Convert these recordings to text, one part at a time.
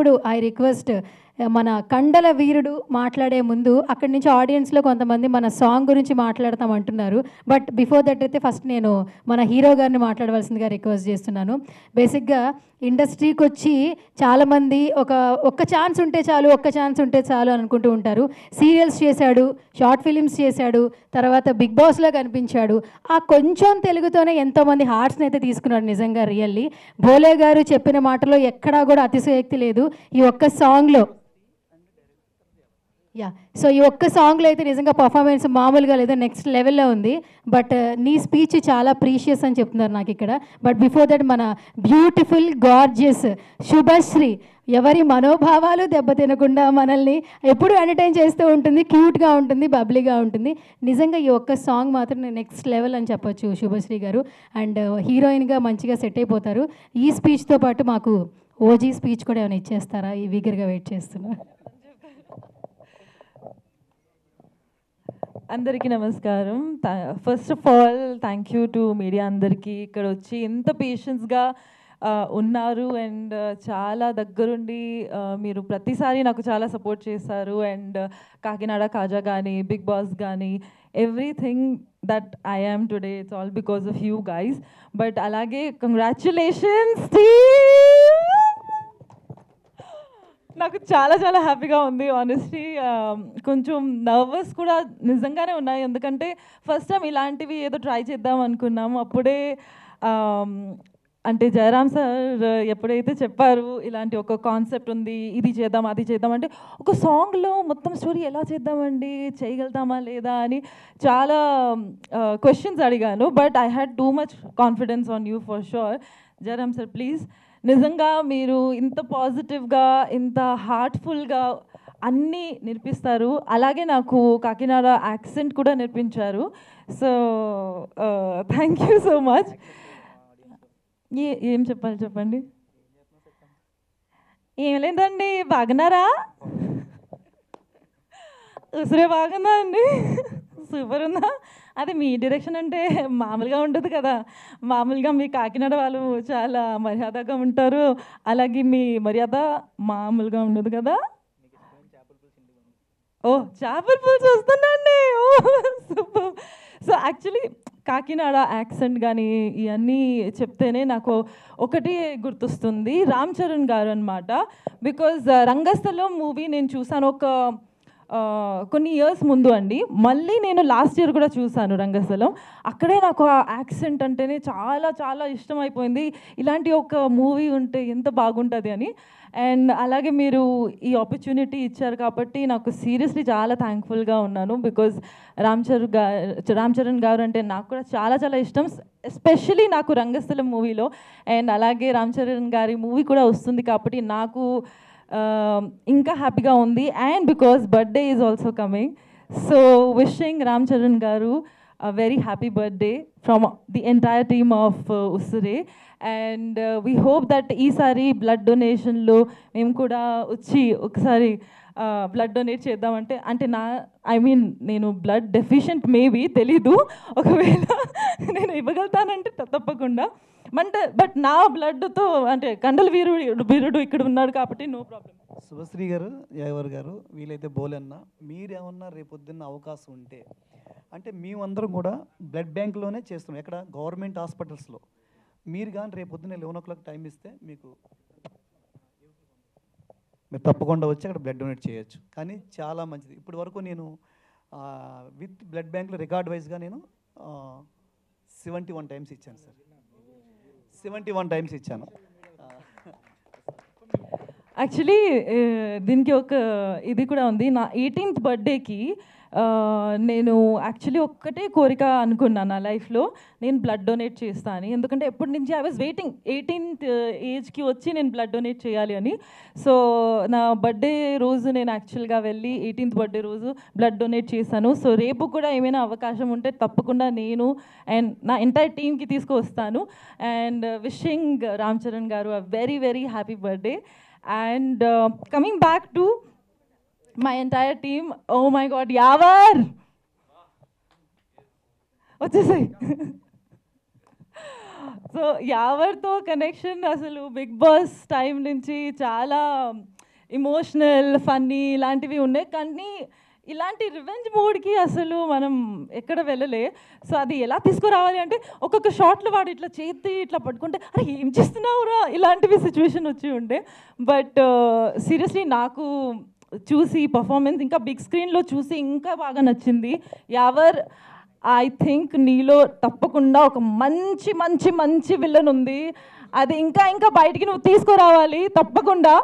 ఇప్పుడు I request మన కండల వీరుడు మాట్లాడే ముందు అక్కడి నుంచి ఆడియన్స్లో కొంతమంది మన సాంగ్ గురించి మాట్లాడతాం అంటున్నారు. బట్ బిఫోర్ దట్ అయితే ఫస్ట్ నేను మన హీరో గారిని మాట్లాడవలసిందిగా రిక్వెస్ట్ చేస్తున్నాను. బేసిక్గా ఇండస్ట్రీకి వచ్చి చాలామంది ఒక్క ఛాన్స్ ఉంటే చాలు, ఒక్క ఛాన్స్ ఉంటే చాలు అనుకుంటూ ఉంటారు. సీరియల్స్ చేశాడు, షార్ట్ ఫిలిమ్స్ చేశాడు, తర్వాత బిగ్ బాస్లో కనిపించాడు. ఆ కొంచెం తెలుగుతోనే ఎంతోమంది హార్ట్స్ని అయితే తీసుకున్నాడు. నిజంగా రియల్లీ భోలే గారు చెప్పిన మాటలో ఎక్కడా కూడా అతిశయోక్తి లేదు. ఈ ఒక్క సాంగ్లో సో ఈ ఒక్క సాంగ్లో అయితే నిజంగా పర్ఫార్మెన్స్ మామూలుగా లేదు, నెక్స్ట్ లెవెల్లో ఉంది. బట్ నీ స్పీచ్ చాలా ప్రీషియస్ అని చెప్తున్నారు నాకు ఇక్కడ. బట్ బిఫోర్ దట్ మన బ్యూటిఫుల్ గార్జియస్ శుభశ్రీ ఎవరి మనోభావాలు దెబ్బతినకుండా మనల్ని ఎప్పుడు ఎంటర్టైన్ చేస్తూ ఉంటుంది, క్యూట్గా ఉంటుంది, బబ్లీగా ఉంటుంది. నిజంగా ఈ ఒక్క సాంగ్ మాత్రం నెక్స్ట్ లెవెల్ అని చెప్పొచ్చు శుభశ్రీ గారు. అండ్ హీరోయిన్గా మంచిగా సెట్ అయిపోతారు. ఈ స్పీచ్తో పాటు మాకు ఓజీ స్పీచ్ కూడా ఏమైనా ఇచ్చేస్తారా? ఈ వీగర్గా వెయిట్ చేస్తున్నా. అందరికీ నమస్కారం. First of all thank you to media అందరికీ. ఇక్కడ వచ్చి ఎంత పేషెన్స్గా ఉన్నారు అండ్ చాలా దగ్గరుండి మీరు ప్రతిసారి నాకు చాలా సపోర్ట్ చేశారు. అండ్ కాకినాడ కాజా కానీ, బిగ్ బాస్ కానీ, everything that I am today it's all because of you guys. But అలాగే కంగ్రాచ్యులేషన్స్ టీమ్. నాకు చాలా చాలా హ్యాపీగా ఉంది ఆనెస్ట్లీ. కొంచెం నర్వస్ కూడా నిజంగానే ఉన్నాయి, ఎందుకంటే ఫస్ట్ టైం ఇలాంటివి ఏదో ట్రై చేద్దాం అనుకున్నాము. అప్పుడే అంటే జయరామ్ సార్ ఎప్పుడైతే చెప్పారు ఇలాంటి ఒక కాన్సెప్ట్ ఉంది, ఇది చేద్దాం అది చేద్దాం అంటే, ఒక సాంగ్లో మొత్తం స్టోరీ ఎలా చేద్దామండి, చేయగలుగుతామా లేదా అని చాలా క్వశ్చన్స్ అడిగాను. But I had too much confidence on you for sure. Jayaram sir please, నిజంగా మీరు ఇంత పాజిటివ్గా, ఇంత హార్ట్ఫుల్గా అన్నీ నేర్పిస్తారు. అలాగే నాకు కాకినాడ యాక్సెంట్ కూడా నేర్పించారు. So thank you so much. ఏం చెప్పాలి చెప్పండి? ఏం లేదండి, బాగున్నారా? ఉసిరే బాగుందా అండి? సూపర్ ఉందా? అది మీ డైరెక్షన్ అంటే మామూలుగా ఉండదు కదా. మామూలుగా మీ కాకినాడ వాళ్ళు చాలా మర్యాదగా ఉంటారు, అలాగే మీ మర్యాద మామూలుగా ఉండదు కదా. ఓ చేపల పులుసు వస్తుందండి, ఓ super. So actually Kakinada accent కానీ ఇవన్నీ చెప్తేనే నాకు ఒకటి గుర్తొస్తుంది, రామ్ చరణ్ గారు అనమాట. బికాజ్ రంగస్థలం మూవీ నేను చూసాను ఒక కొన్ని ఇయర్స్ ముందు అండి. మళ్ళీ నేను లాస్ట్ ఇయర్ కూడా చూశాను రంగస్థలం. అక్కడే నాకు ఆ యాక్సెంట్ అంటేనే చాలా చాలా ఇష్టమైపోయింది. ఇలాంటి ఒక మూవీ ఉంటే ఎంత బాగుంటుంది అని. అండ్ అలాగే మీరు ఈ ఆపర్చునిటీ ఇచ్చారు కాబట్టి నాకు సీరియస్లీ చాలా థ్యాంక్ఫుల్గా ఉన్నాను. బికాజ్ రామ్ చరణ్ గారు అంటే నాకు కూడా చాలా చాలా ఇష్టం, ఎస్పెషలీ నాకు రంగస్థలం మూవీలో. అండ్ అలాగే రామ్ చరణ్ గారి మూవీ కూడా వస్తుంది కాబట్టి నాకు ఇంకా హ్యాపీగా ఉంది. And because birthday is also coming, so wishing Ram Charan గారు a very happy birthday from the entire team of Usure. And we hope that ఈసారి బ్లడ్ డొనేషన్లో మేము కూడా వచ్చి ఒకసారి బ్లడ్ డొనేట్ చేద్దామంటే, అంటే నేను బ్లడ్ డెఫిషియెంట్ మేబీ తెలీదు, ఒకవేళ నేను ఇవ్వగలుగుతానంటే తప్పకుండా. బట్ నా బ్లడ్తో అంటే కండల వీరుడు ఇక్కడ ఉన్నాడు కాబట్టి నో ప్రాబ్లం. శుభశ్రీ గారు, యావర్ గారు, వీలైతే బోలన్న మీరేమన్నా రేపొద్దున్న అవకాశం ఉంటే, అంటే మేమందరం కూడా బ్లడ్ బ్యాంక్లోనే చేస్తున్నాం, ఎక్కడ గవర్నమెంట్ హాస్పిటల్స్లో. మీరు కానీ రేపొద్దున 11 o'clock టైం ఇస్తే మీరు తప్పకుండా వచ్చి అక్కడ బ్లడ్ డొనేట్ చేయొచ్చు. కానీ చాలా మంచిది. ఇప్పటి వరకు నేను విత్ బ్లడ్ బ్యాంక్లో రికార్డ్ వైజ్గా నేను 71 times ఇచ్చాను సార్. 71 times ఇచ్చాను. యాక్చువల్లీ దీనికి ఒక ఇది కూడా ఉంది. నా 18th బర్త్డేకి నేను యాక్చువల్లీ ఒక్కటే కోరిక అనుకున్నాను నా లైఫ్లో, నేను బ్లడ్ డొనేట్ చేస్తాను. ఎందుకంటే ఎప్పటి నుంచి ఐ వాజ్ వెయిటింగ్ 18th ఏజ్కి వచ్చి నేను బ్లడ్ డొనేట్ చేయాలి అని. సో నా బర్త్డే రోజు నేను యాక్చువల్గా వెళ్ళి 18th బర్త్డే రోజు బ్లడ్ డొనేట్ చేశాను. సో రేపు కూడా ఏమైనా అవకాశం ఉంటే తప్పకుండా నేను అండ్ నా ఎంటైర్ టీమ్కి తీసుకువస్తాను. అండ్ విషింగ్ రామ్ చరణ్ గారు a very very happy birthday. And coming back to my entire team, oh my god, Yawar వచ్చేసాయి. సో యావర్తో కనెక్షన్ అసలు బిగ్ బాస్ టైం నుంచి చాలా ఇమోషనల్ ఫన్నీ ఇలాంటివి ఉన్నాయి, కానీ ఇలాంటి రివెంజ్ మూడ్కి అసలు మనం ఎక్కడ వెళ్ళలే. సో అది ఎలా తీసుకురావాలి అంటే ఒక్కొక్క షాట్లో వాడు ఇట్లా చేతి ఇట్లా పట్టుకుంటే అరే ఏం చేస్తున్నావురా ఇలాంటివి సిచ్యువేషన్ వచ్చి ఉండే. బట్ సీరియస్లీ నాకు చూసి పర్ఫార్మెన్స్ ఇంకా బిగ్ స్క్రీన్లో చూసి ఇంకా బాగా నచ్చింది. యావర్ ఐ థింక్ నీలో తప్పకుండా ఒక మంచి మంచి మంచి విలన్ ఉంది, అది ఇంకా ఇంకా బయటికి నువ్వు తీసుకురావాలి తప్పకుండా.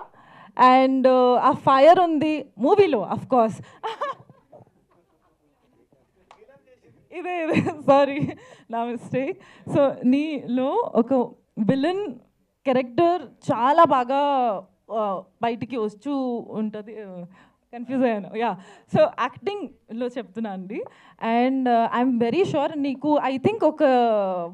అండ్ ఆ ఫైర్ ఉంది మూవీలో అఫ్ కోర్స్. ఇదే సారీ నా మిస్టేక్. సో నీలో ఒక విలన్ క్యారెక్టర్ చాలా బాగా బయటికి వస్తూ ఉంటుంది. కన్ఫ్యూజ్ అయ్యాను. యా, సో యాక్టింగ్లో చెప్తున్నా అండి. అండ్ ఐఎమ్ వెరీ షూర్ నీకు ఐ థింక్ ఒక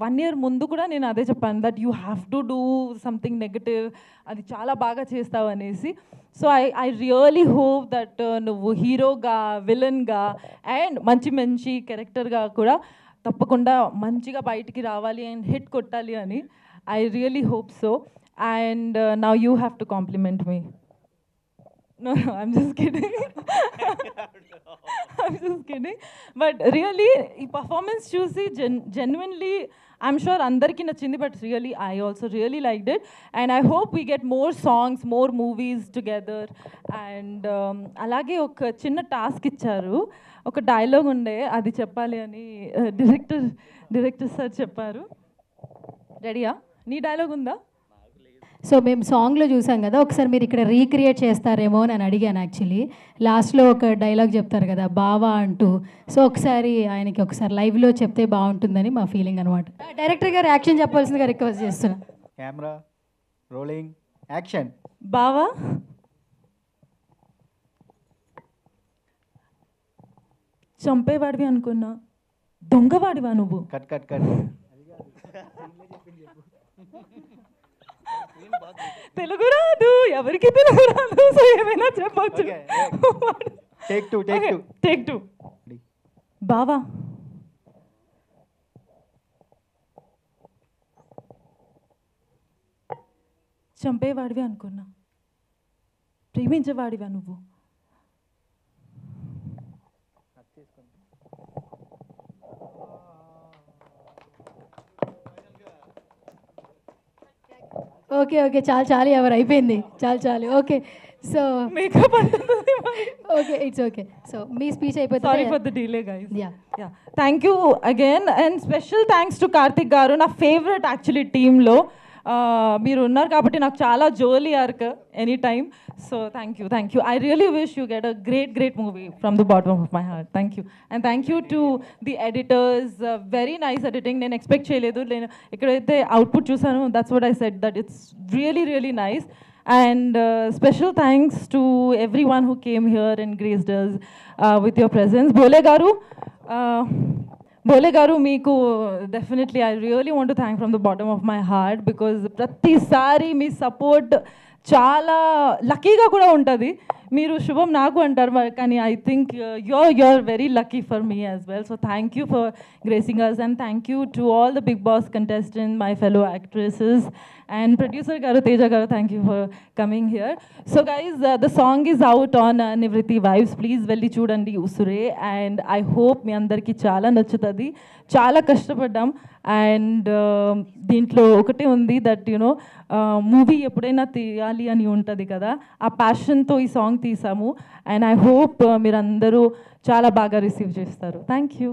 1 year ముందు కూడా నేను అదే చెప్పాను, that you have to do something negative, అది చాలా బాగా చేస్తావు అనేసి. So I really hope that నువ్వు హీరోగా, విలన్గా అండ్ మంచి మంచి క్యారెక్టర్గా కూడా తప్పకుండా మంచిగా బయటికి రావాలి అండ్ హిట్ కొట్టాలి అని I really hope so. And now you have to compliment me. No, I'm just kidding. I'm just kidding. But really, ఈ పర్ఫార్మెన్స్ చూసి genuinely I'm sure అందరికీ నచ్చింది, but really I also really liked it. And I hope we get more songs, more movies together. And అలాగే ఒక చిన్న task ఇచ్చారు, ఒక dialogue ఉండే అది చెప్పాలి అని డైరెక్టర్ సార్ చెప్పారు. రెడీయా? నీ డైలాగ్ ఉందా? సో మేము సాంగ్లో చూసాం కదా, ఒకసారి మీరు ఇక్కడ రీక్రియేట్ చేస్తారేమో అని అడిగాను యాక్చువల్లీ. లాస్ట్లో ఒక డైలాగ్ చెప్తారు కదా బావా అంటూ, సో ఒకసారి ఆయనకి ఒకసారి లైవ్లో చెప్తే బాగుంటుందని మా ఫీలింగ్ అనమాట. డైరెక్టర్ గారు యాక్షన్ చెప్పాల్సిందిగా రిక్వెస్ట్ చేస్తున్నా. Camera rolling action. బావా, చంపేవాడివి అనుకున్నా, దొంగవాడివా నువ్వు? Cut cut cut. తెలుగు రాదు, ఎవరికి తెలుగు రాదు, సో ఏమైనా చెప్పచ్చు. Take two. బావా, చంపేవాడివి అనుకున్నా, ప్రేమించేవాడివా నువ్వు? ఓకే ఓకే చాలు చాలు, ఎవరు అయిపోయింది, చాలు చాలు. Okay, so makeup okay, it's okay. So మీ స్పీచ్ అయిపోతుంది. Sorry for the delay guys. Ya, thank you again and special thanks to Karthik garu, నా ఫేవరెట్ యాక్చువల్లీ టీంలో మీరు ఉన్నారు కాబట్టి నాకు చాలా jolly arc any time. So thank you. I really wish you get a great movie from the bottom of my heart. Thank you. And thank you to the editors, very nice editing. నేను expect చేయలేదు, నేను ఎక్కడైతే output చూసాను that's what I said, that it's really nice. And special thanks to everyone who came here and graced us with your presence. Bole garu, meeku definitely I really want to thank from the bottom of my heart, because prati sari me support చాలా లక్కీగా కూడా ఉంటుంది. మీరు శుభం నాకు అంటారు, కానీ I think you're very lucky for me as well. So thank you for gracing us, and thank you to all the Big Boss contestants, my fellow actresses, and producer garu, Teja garu, thank you for coming here. So guys, the song is out on Nivriti Vibes. Please velli chudandi usure, and I hope మీ అందరికీ చాలా నచ్చుతుంది. చాలా కష్టపడ్డాం, and దీంట్లో ఒకటే ఉంది that you know movie ఎప్పుడైనా తీయాలి అని ఉంటుంది కదా, ఆ ప్యాషన్తో ఈ సాంగ్ తీసాము. అండ్ ఐ హోప్ మీరందరూ చాలా బాగా రిసీవ్ చేస్తారు. Thank you.